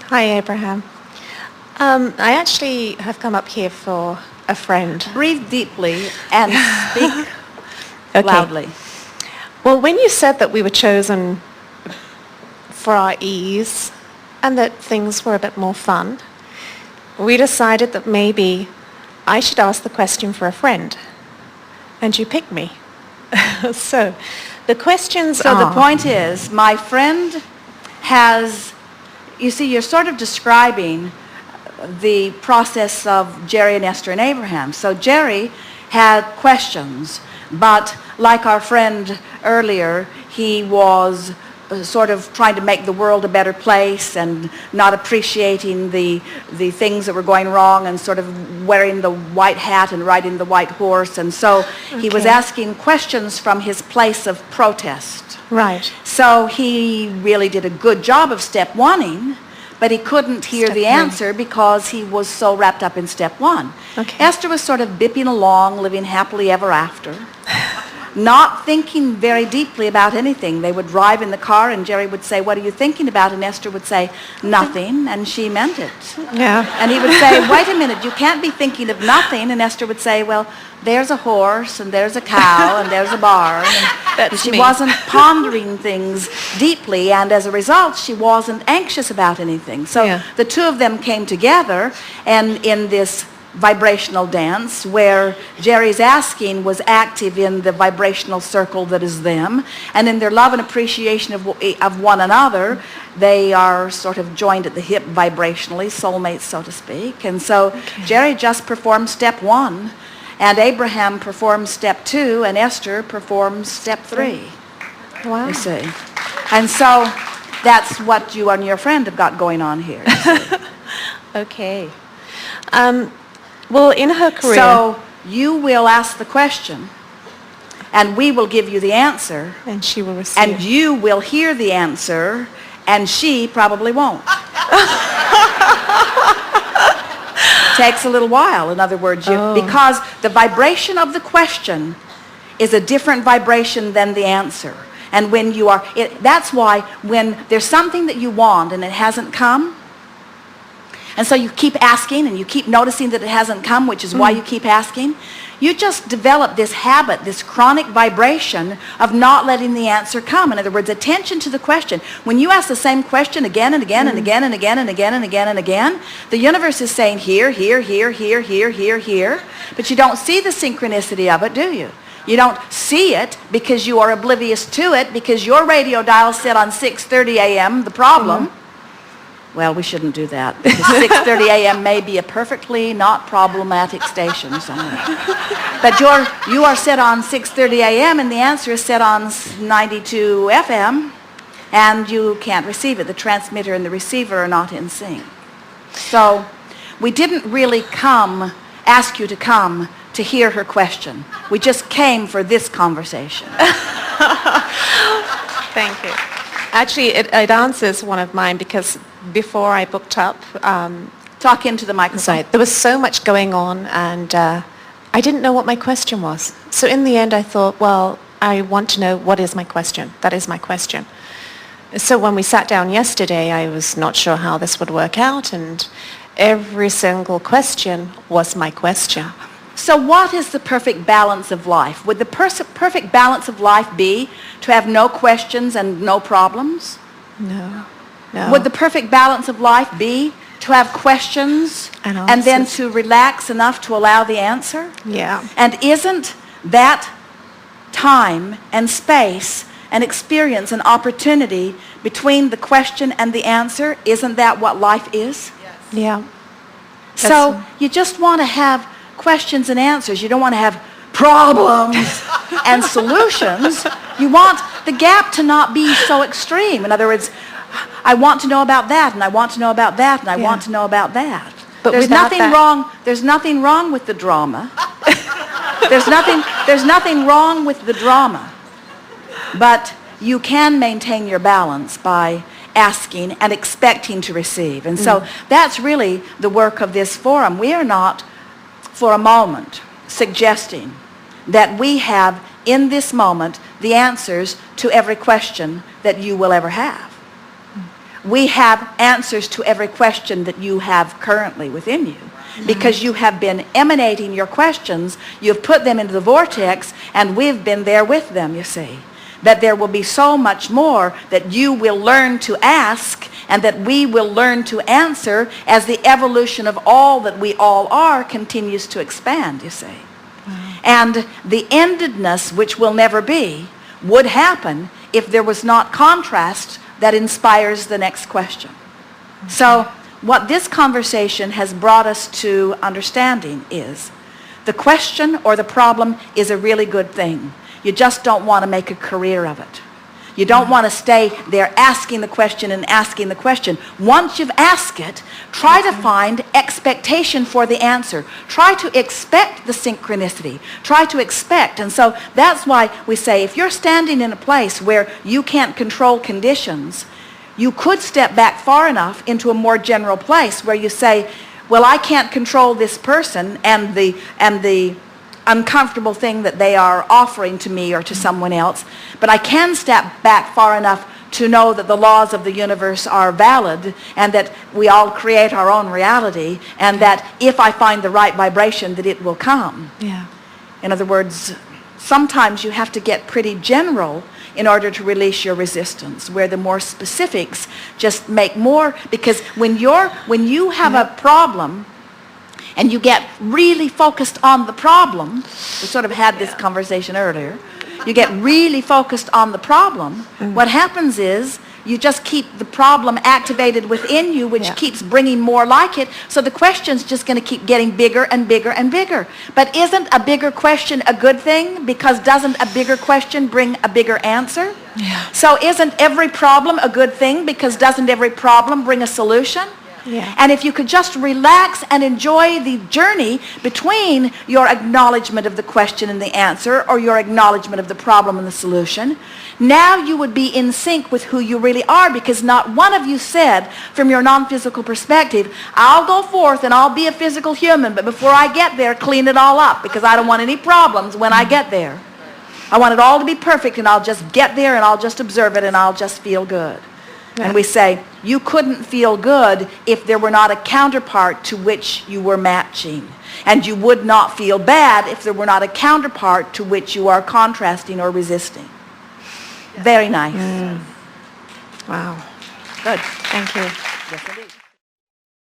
Hi, Abraham. I actually have come up here for a friend. Breathe deeply and speak Okay. loudly. Well, when you said that we were chosen for our ease and that things were a bit more fun, we decided that maybe I should ask the question for a friend. And you picked me. So the questions So are... the point is, my friend has, you see, you're sort of describing the process of Jerry and Esther and Abraham. So Jerry had questions, but like our friend earlier, he was sort of trying to make the world a better place and not appreciating the things that were going wrong and sort of wearing the white hat and riding the white horse. And so he was asking questions from his place of protest. Right. So he really did a good job of step one-ing, but he couldn't hear Step the one. answer because he was so wrapped up in step one. Okay. Esther was sort of bipping along, living happily ever after, not thinking very deeply about anything. They would drive in the car and Jerry would say, "What are you thinking about?" And Esther would say, "Nothing," and she meant it. Yeah. And he would say, "Wait a minute, you can't be thinking of nothing." And Esther would say, "Well, there's a horse and there's a cow and there's a barn." And That's she me. wasn't pondering things deeply, and as a result, she wasn't anxious about anything. So Yeah. the two of them came together, and in this vibrational dance where Jerry's asking was active in the vibrational circle that is them, and in their love and appreciation of one another, they are sort of joined at the hip vibrationally, soulmates, so to speak. And so Jerry just performed step one, and Abraham performed step two, and Esther performed step three. Wow. You see. And so that's what you and your friend have got going on here. You see. Okay. Well, in her career... So you will ask the question, and we will give you the answer, And she will receive. and you will hear the answer, and she probably won't. Takes a little while, in other words, because the vibration of the question is a different vibration than the answer. And when you are, that's why when there's something that you want and it hasn't come, and so you keep asking and you keep noticing that it hasn't come, which is why you keep asking, you just develop this habit, this chronic vibration of not letting the answer come. In other words, attention to the question. When you ask the same question again and again and again and again and again and again and again, the universe is saying here, here, here, here, here, here, here, but you don't see the synchronicity of it, do you? You don't see it because you are oblivious to it, because your radio dial set on 6:30 a.m., the problem. Well, we shouldn't do that, because 6:30 a.m. may be a perfectly not problematic station somewhere. But you are set on 6:30 a.m. and the answer is set on 92 FM, and you can't receive it. The transmitter and the receiver are not in sync. So we didn't really ask you to come to hear her question. We just came for this conversation. Thank you. Actually, it answers one of mine, because before I booked up, Talk into the microphone. sorry, there was so much going on, and I didn't know what my question was. So in the end, I thought, well, I want to know what is my question. That is my question. So when we sat down yesterday, I was not sure how this would work out, and every single question was my question. So what is the perfect balance of life? Would the perfect balance of life be to have no questions and no problems? No. No. Would the perfect balance of life be to have questions And then answers. to relax enough to allow the answer? Yeah. And isn't that time and space and experience and opportunity between the question and the answer, isn't that what life is? Yeah. So you just want to have questions and answers. You don't want to have problems and solutions. You want the gap to not be so extreme. In other words, I want to know about that, and I want to know about that, and I want to know about that. But there's without nothing that- wrong. There's nothing wrong with the drama. There's nothing wrong with the drama. But you can maintain your balance by asking and expecting to receive. And so that's really the work of this forum. We are not for a moment suggesting that we have in this moment the answers to every question that you will ever have. we have answers to every question that you have currently within you. Because you have been emanating your questions, you've put them into the vortex, and we've been there with them, you see. That there will be so much more that you will learn to ask and that we will learn to answer as the evolution of all that we all are continues to expand, you see. And the endedness, which will never be, would happen if there was not contrast that inspires the next question. So what this conversation has brought us to understanding is the question or the problem is a really good thing. You just don't want to make a career of it. You don't want to stay there asking the question and asking the question. Once you've asked it, try to find expectation for the answer. Try to expect the synchronicity. Try to expect. And so that's why we say if you're standing in a place where you can't control conditions, you could step back far enough into a more general place where you say, well, I can't control this person and the uncomfortable thing that they are offering to me or to someone else, but I can step back far enough to know that the laws of the universe are valid and that we all create our own reality and that if I find the right vibration that it will come. Yeah. In other words, sometimes you have to get pretty general in order to release your resistance, where the more specifics just make more, because when you have a problem and you get really focused on the problem, we sort of had this conversation earlier, you get really focused on the problem, what happens is you just keep the problem activated within you, which keeps bringing more like it, so the question's just going to keep getting bigger and bigger and bigger. But isn't a bigger question a good thing? Because doesn't a bigger question bring a bigger answer? Yeah. So isn't every problem a good thing? Because doesn't every problem bring a solution? Yeah. And if you could just relax and enjoy the journey between your acknowledgement of the question and the answer, or your acknowledgement of the problem and the solution, now you would be in sync with who you really are, because not one of you said from your non-physical perspective, I'll go forth and I'll be a physical human, but before I get there, clean it all up because I don't want any problems when I get there. I want it all to be perfect, and I'll just get there and I'll just observe it and I'll just feel good. And we say, you couldn't feel good if there were not a counterpart to which you were matching. And you would not feel bad if there were not a counterpart to which you are contrasting or resisting. Very nice. Wow. Good. Thank you. Yes, indeed.